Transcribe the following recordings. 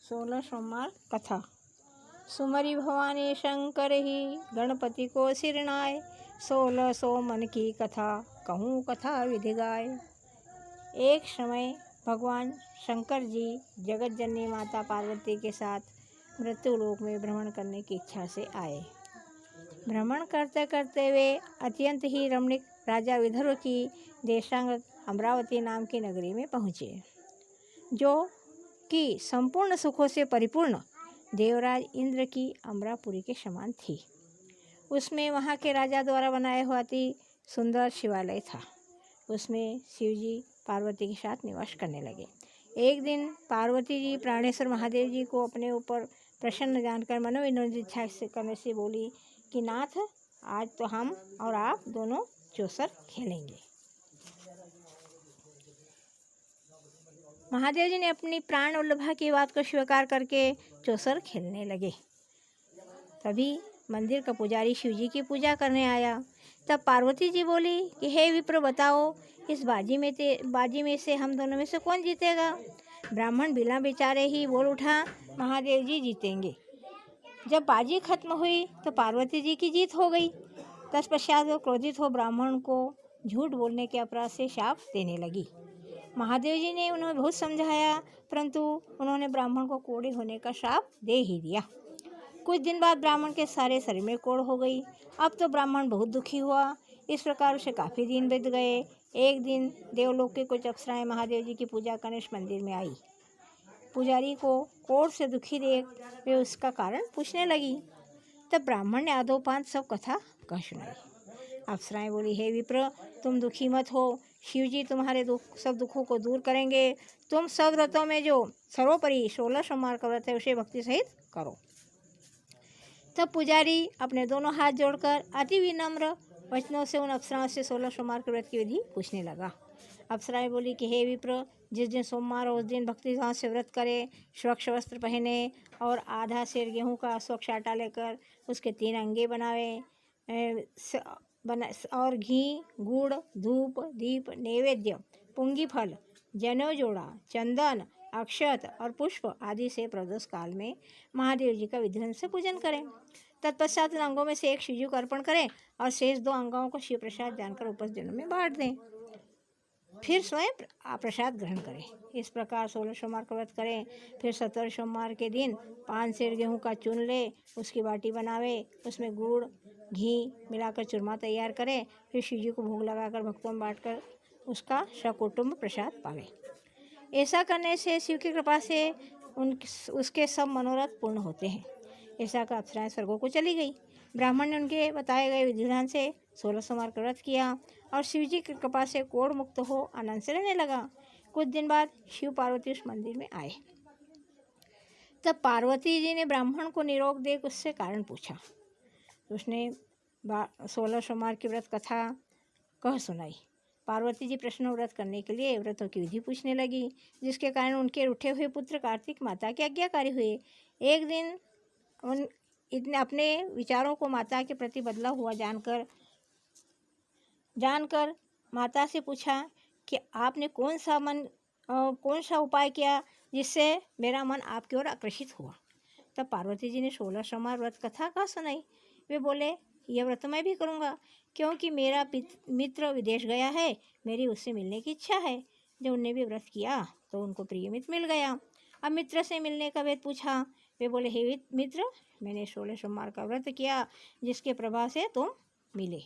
16 सोमवार कथा। सुमरी भवानी शंकर ही गणपति को सिरनाए, 1600 मन की कथा कहूँ कथा विधि गाय। एक समय भगवान शंकर जी जगत जननी माता पार्वती के साथ मृत्युलोक में भ्रमण करने की इच्छा से आए। भ्रमण करते करते वे अत्यंत ही रमणीक राजा विदर्भ की देशांग अमरावती नाम की नगरी में पहुँचे, जो कि संपूर्ण सुखों से परिपूर्ण देवराज इंद्र की अमरापुरी के समान थी। उसमें वहाँ के राजा द्वारा बनाया हुआ अति सुंदर शिवालय था। उसमें शिवजी पार्वती के साथ निवास करने लगे। एक दिन पार्वती जी प्राणेश्वर महादेव जी को अपने ऊपर प्रसन्न जानकर मनोविनोद इच्छा से करने से बोली कि नाथ, आज तो हम और आप दोनों चौसर खेलेंगे। महादेव जी ने अपनी प्राण वल्लभा की बात को स्वीकार करके चौसर खेलने लगे। तभी मंदिर का पुजारी शिवजी की पूजा करने आया। तब पार्वती जी बोली कि हे विप्र, बताओ इस बाजी में से हम दोनों में से कौन जीतेगा। ब्राह्मण बिना बेचारे ही बोल उठा, महादेव जी जीतेंगे। जब बाजी खत्म हुई तो पार्वती जी की जीत हो गई। तत्पश्चात वो क्रोधित हो ब्राह्मण को झूठ बोलने के अपराध से शाप देने लगी। महादेव जी ने उन्हें बहुत समझाया, परंतु उन्होंने ब्राह्मण को कोढ़े होने का श्राप दे ही दिया। कुछ दिन बाद ब्राह्मण के सारे शरीर में कोढ़ हो गई। अब तो ब्राह्मण बहुत दुखी हुआ। इस प्रकार उसे काफ़ी दिन बीत गए। एक दिन देवलोक के कुछ अप्सराएं महादेव जी की पूजा करने इस मंदिर में आई। पुजारी को कोढ़ से दुखी देख वे उसका कारण पूछने लगी। तब ब्राह्मण ने आदोपांत सब कथा कह सुनाई। अप्सराएं बोली, हे विप्र, तुम दुखी मत हो, शिव जी तुम्हारे सब दुखों को दूर करेंगे। तुम सब व्रतों में जो सर्वोपरि 16 सोमवार का व्रत है उसे भक्ति सहित करो। तब पुजारी अपने दोनों हाथ जोड़कर अति विनम्र वचनों से उन अप्सराओं से 16 सोमवार के व्रत की विधि पूछने लगा। अप्सराएं बोली कि हे विप्र, जिस दिन सोमवार हो उस दिन भक्ति भाव से व्रत करे, स्वच्छ वस्त्र पहने और आधा सेर गेहूँ का स्वच्छ आटा लेकर उसके 3 अंगे बनावे और घी, गुड़, धूप, दीप, नैवेद्य, पुंगी फल, जनेऊ जोड़ा, चंदन, अक्षत और पुष्प आदि से प्रदोष काल में महादेव जी का विधि से पूजन करें। तत्पश्चात उन अंगों में से एक शिवजी को अर्पण करें और शेष 2 अंगों को शिव प्रसाद जानकर उपस्थित जनों में बांट दें। फिर स्वयं प्रसाद ग्रहण करें। इस प्रकार 16 सोमवार का व्रत करें। फिर 17 सोमवार के दिन 5 सेर गेहूँ का चून ले, उसकी बाटी बनावे, उसमें गुड़ घी मिलाकर चूरमा तैयार करें। फिर शिवजी को भोग लगाकर भक्तों में बांटकर उसका सकुटुंब प्रसाद पावे। ऐसा करने से शिव की कृपा से उसके सब मनोरथ पूर्ण होते हैं। ऐसा कर अप्सराएं स्वर्गों को चली गई। ब्राह्मण ने उनके बताए गए विधि विधान से 16 सोमवार का व्रत किया और शिवजी की कृपा से कोढ़ मुक्त हो आनंद से रहने लगा। कुछ दिन बाद शिव पार्वती उस मंदिर में आए। तब पार्वती जी ने ब्राह्मण को निरोग देख उससे कारण पूछा। उसने 16 सोमवार की व्रत कथा कह सुनाई। पार्वती जी प्रश्न व्रत करने के लिए व्रतों की विधि पूछने लगी, जिसके कारण उनके रूठे हुए पुत्र कार्तिक माता के आज्ञाकारी हुए। एक दिन इतने अपने विचारों को माता के प्रति बदला हुआ जानकर माता से पूछा कि आपने कौन सा उपाय किया जिससे मेरा मन आपकी ओर आकर्षित हुआ। तब पार्वती जी ने 16 सोमवार व्रत कथा कहा सुनाई। वे बोले, यह व्रत मैं भी करूँगा, क्योंकि मेरा मित्र विदेश गया है, मेरी उससे मिलने की इच्छा है। जब उनने भी व्रत किया तो उनको प्रिय मित्र मिल गया। अब मित्र से मिलने का वेद पूछा। वे बोले, हे मित्र, मैंने 16 सोमवार का व्रत किया जिसके प्रभाव से तुम मिले।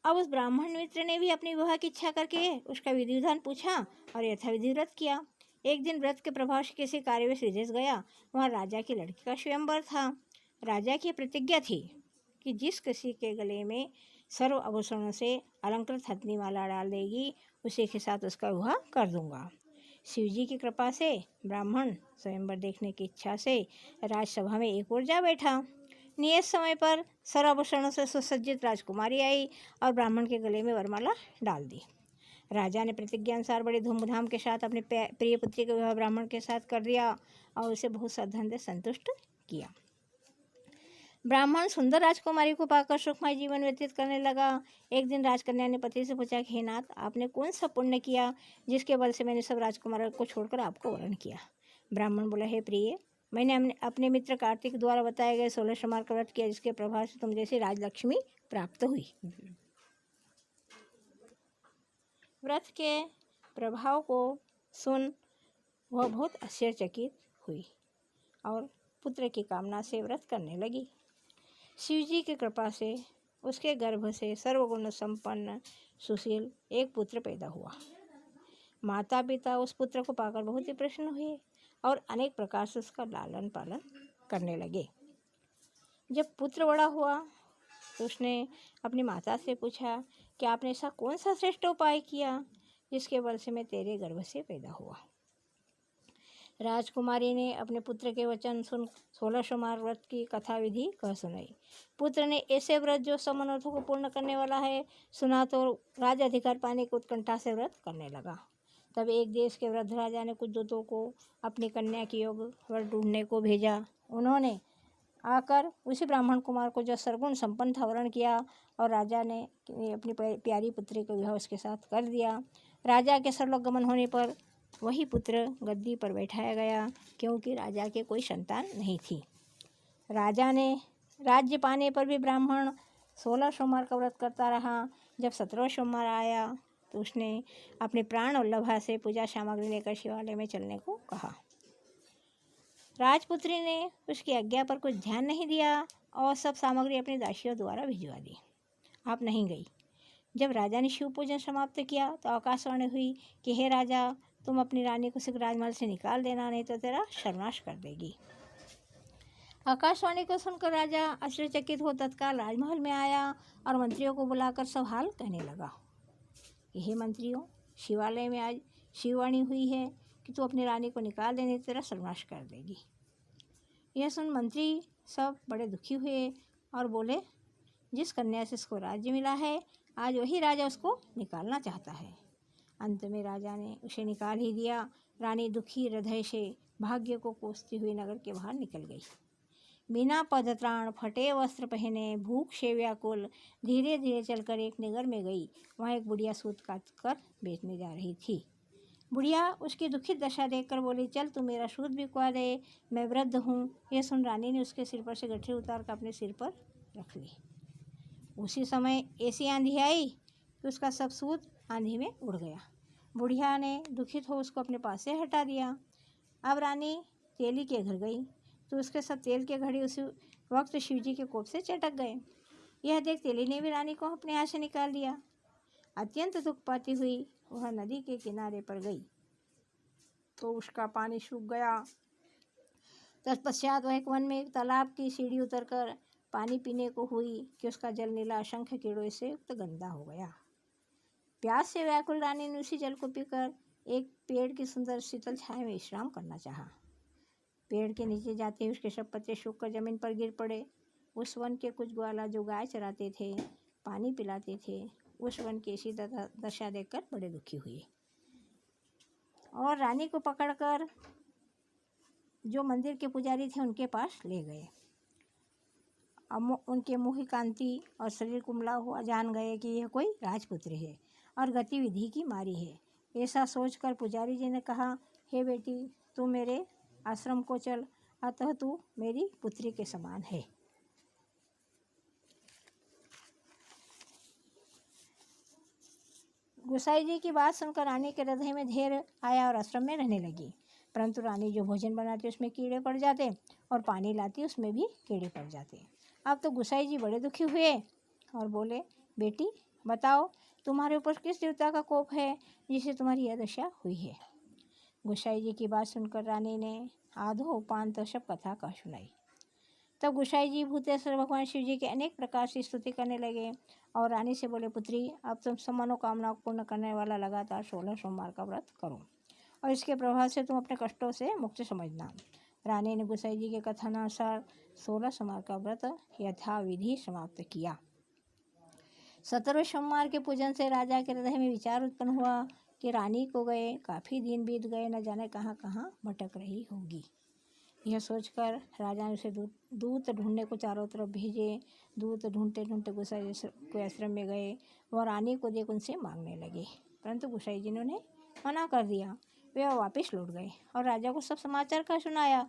अब उस ब्राह्मण मित्र ने भी अपनी विवाह की इच्छा करके उसका विधि विधान पूछा और यथाविधि व्रत किया। एक दिन व्रत के प्रभाव से किसी कार्यवश विदेश गया। वहाँ राजा की लड़की का स्वयंवर था। राजा की प्रतिज्ञा थी कि जिस किसी के गले में सर्व आभूषणों से अलंकृत हथनी माला डाल देगी, उसी के साथ उसका विवाह कर दूंगा। शिवजी की कृपा से ब्राह्मण स्वयंवर देखने की इच्छा से राजसभा में एक ओर जा बैठा। नियत समय पर सर्व आभूषणों से सुसज्जित राजकुमारी आई और ब्राह्मण के गले में वरमाला डाल दी। राजा ने प्रतिज्ञा अनुसार बड़े धूमधाम के साथ अपने प्रिय पुत्री का विवाह ब्राह्मण के साथ कर दिया और उसे बहुत श्रद्धा से संतुष्ट किया। ब्राह्मण सुंदर राजकुमारी को पाकर सुखमय जीवन व्यतीत करने लगा। एक दिन राजकन्या ने पति से पूछा कि हे नाथ, आपने कौन सा पुण्य किया जिसके बल से मैंने सब राजकुमारों को छोड़कर आपको वरण किया। ब्राह्मण बोला, हे प्रिय, मैंने अपने मित्र कार्तिक द्वारा बताए गए 16 सोमवार का व्रत किया, जिसके प्रभाव से तुम जैसी राजलक्ष्मी प्राप्त हुई। व्रत के प्रभाव को सुन वह बहुत आश्चर्यचकित हुई और पुत्र की कामना से व्रत करने लगी। शिव जी की कृपा से उसके गर्भ से सर्वगुण संपन्न सुशील एक पुत्र पैदा हुआ। माता पिता उस पुत्र को पाकर बहुत ही प्रसन्न हुए और अनेक प्रकार से उसका लालन पालन करने लगे। जब पुत्र बड़ा हुआ तो उसने अपनी माता से पूछा कि आपने ऐसा कौन सा श्रेष्ठ उपाय किया जिसके बल से मैं तेरे गर्भ से पैदा हुआ। राजकुमारी ने अपने पुत्र के वचन सुन 16 सोमवार व्रत की कथा विधि कह सुनाई। पुत्र ने ऐसे व्रत जो सब मनोरथों को पूर्ण करने वाला है सुना तो राज अधिकार पाने की उत्कंठा से व्रत करने लगा। तब एक देश के वृद्ध राजा ने कुछ दूतों को अपनी कन्या की योग वर ढूंढने को भेजा। उन्होंने आकर उसी ब्राह्मण कुमार को जो सर्वगुण संपन्न था वर्ण किया और राजा ने अपनी प्यारी पुत्री का विवाह उसके साथ कर दिया। राजा के सरलोक गमन होने पर वही पुत्र गद्दी पर बैठाया गया, क्योंकि राजा के कोई संतान नहीं थी। राजा ने राज्य पाने पर भी ब्राह्मण 16 सोमवार का व्रत करता रहा। जब 17वां सोमवार आया तो उसने अपने प्राण वल्लभा से पूजा सामग्री लेकर शिवालय में चलने को कहा। राजपुत्री ने उसकी आज्ञा पर कुछ ध्यान नहीं दिया और सब सामग्री अपनी दासियों द्वारा भिजवा दी। आप नहीं गई। जब राजा ने शिव पूजन समाप्त किया तो आकाशवाणी हुई कि हे राजा, तुम अपनी रानी को शीघ्र राजमहल से निकाल देना, नहीं तो तेरा सर्वनाश कर देगी। आकाशवाणी को सुनकर राजा आश्चर्यचकित हो तत्काल राजमहल में आया और मंत्रियों को बुलाकर सब हाल कहने लगा। हे मंत्रियों, शिवालय में आज शिववाणी हुई है कि तू अपनी रानी को निकाल देने तेरा सर्वनाश कर देगी। यह सुन मंत्री सब बड़े दुखी हुए और बोले, जिस कन्या से इसको राज्य मिला है आज वही राजा उसको निकालना चाहता है। अंत में राजा ने उसे निकाल ही दिया। रानी दुखी हृदय से भाग्य को कोसती हुई नगर के बाहर निकल गई। बिना पदत्राण, फटे वस्त्र पहने, भूख से व्याकुल धीरे धीरे चलकर एक नगर में गई। वहाँ एक बुढ़िया सूत काट कर बेचने जा रही थी। बुढ़िया उसकी दुखित दशा देखकर बोली, चल तू मेरा सूत बिकवा दे, मैं वृद्ध हूँ। यह सुन रानी ने उसके सिर पर से गठरी उतार कर अपने सिर पर रख ली। उसी समय ऐसी आंधी आई कि उसका सब सूत आंधी में उड़ गया। बुढ़िया ने दुखित हो उसको अपने पास से हटा दिया। अब रानी तेली के घर गई तो उसके सब तेल के घड़े उसी वक्त शिवजी के कोप से चटक गए। यह देख तेली ने भी रानी को अपने हाथ से निकाल दिया। अत्यंत दुख पाती हुई वह नदी के किनारे पर गई तो उसका पानी सूख गया। तत्पश्चात वह एक वन में एक तालाब की सीढ़ी उतरकर पानी पीने को हुई कि उसका जल नीला असंख्य कीड़ों से युक्त गंदा हो गया। प्यास से व्याकुल रानी ने उसी जल को पीकर एक पेड़ की सुंदर शीतल छाया में विश्राम करना चाहा। पेड़ के नीचे जाते ही उसके सब पत्ते सूखकर जमीन पर गिर पड़े। उस वन के कुछ ग्वाला जो गाय चराते थे, पानी पिलाते थे, उस वन की ऐसी दशा देखकर बड़े दुखी हुए और रानी को पकड़कर जो मंदिर के पुजारी थे उनके पास ले गए। उनके मुँह की कांति और शरीर कुमला हुआ जान गए कि यह कोई राजपुत्र है और गतिविधि की मारी है। ऐसा सोचकर पुजारी जी ने कहा, हे बेटी, तू मेरे आश्रम को चल, अतः तू मेरी पुत्री के समान है। गोसाई जी की बात सुनकर रानी के हृदय में धैर्य आया और आश्रम में रहने लगी। परंतु रानी जो भोजन बनाती उसमें कीड़े पड़ जाते और पानी लाती उसमें भी कीड़े पड़ जाते। अब तो गोसाई जी बड़े दुखी हुए और बोले, बेटी बताओ, तुम्हारे ऊपर किस देवता का कोप है जिससे तुम्हारी यह दशा हुई है। गोसाई जी की बात सुनकर रानी ने आधो उपांत सब कथा कह सुनाई। तब गोसाई जी भूतेश्वर भगवान शिव जी के अनेक प्रकार से स्तुति करने लगे और रानी से बोले, पुत्री, अब तुम सब मनोकामनाओं को पूर्ण करने वाला लगातार 16 सोमवार का व्रत करो और इसके प्रभाव से तुम अपने कष्टों से मुक्त समझना। रानी ने गोसाई जी के कथनानुसार 16 सोमवार का व्रत यथाविधि समाप्त किया। 17वें सोमवार के पूजन से राजा के हृदय में विचार उत्पन्न हुआ कि रानी को गए काफ़ी दिन बीत गए, न जाने कहाँ कहाँ भटक रही होगी। यह सोचकर राजा ने उसे दूत ढूंढने को चारों तरफ भेजे। दूत ढूंढते ढूंढते गोसाई जी के आश्रम में गए। वह रानी को देख उनसे मांगने लगे, परंतु गोसाई जी ने उन्हें मना कर दिया। वे वापस लौट गए और राजा को सब समाचार का सुनाया।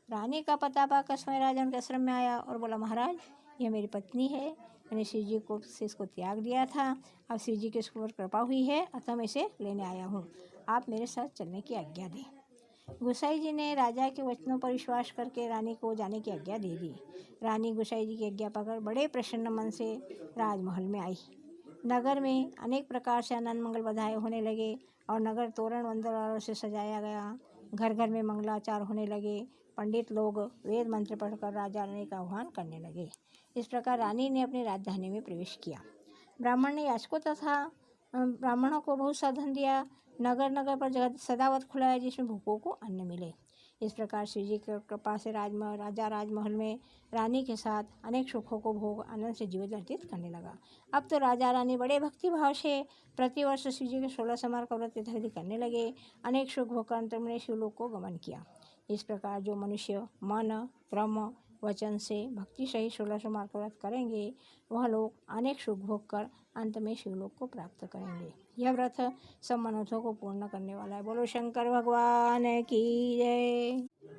रानी का पता पाकर स्वयं राजा उनके आश्रम में आया और बोला, महाराज, यह मेरी पत्नी है। मैंने शिव जी को से इसको त्याग दिया था। अब शिव जी की इसके ऊपर कृपा हुई है, अतः मैं इसे लेने आया हूँ। आप मेरे साथ चलने की आज्ञा दें। गोसाई जी ने राजा के वचनों पर विश्वास करके रानी को जाने की आज्ञा दे दी। रानी गोसाई जी की आज्ञा पाकर बड़े प्रसन्न मन से राजमहल में आई। नगर में अनेक प्रकार से आनंद मंगल बधाई होने लगे और नगर तोरण वंदनारों से सजाया गया। घर घर में मंगलाचार होने लगे। पंडित लोग वेद मंत्र पढ़कर राजा रानी का आह्वान करने लगे। इस प्रकार रानी ने अपनी राजधानी में प्रवेश किया। ब्राह्मण ने याचकों तथा ब्राह्मणों को बहुत सा धन दिया। नगर नगर पर जगह सदावत खुलाया जिसमें भूखों को अन्न मिले। इस प्रकार शिव जी की कृपा से राजा राजमहल में रानी के साथ अनेक सुखों को भोग आनंद से जीवन व्यतीत करने लगा। अब तो राजा रानी बड़े भक्ति भाव से प्रतिवर्ष शिव जी के 16 समार का व्रत यथाविधि करने लगे। अनेक सुख भोग कर अंत में शिवलोक को गमन किया। इस प्रकार जो मनुष्य मन कर्म वचन से भक्ति सहित 16 सोमवार का व्रत करेंगे वह लोग अनेक सुख भोग कर अंत में शिवलोक को प्राप्त करेंगे। यह व्रत सब मनोरथों को पूर्ण करने वाला है। बोलो शंकर भगवान की जय।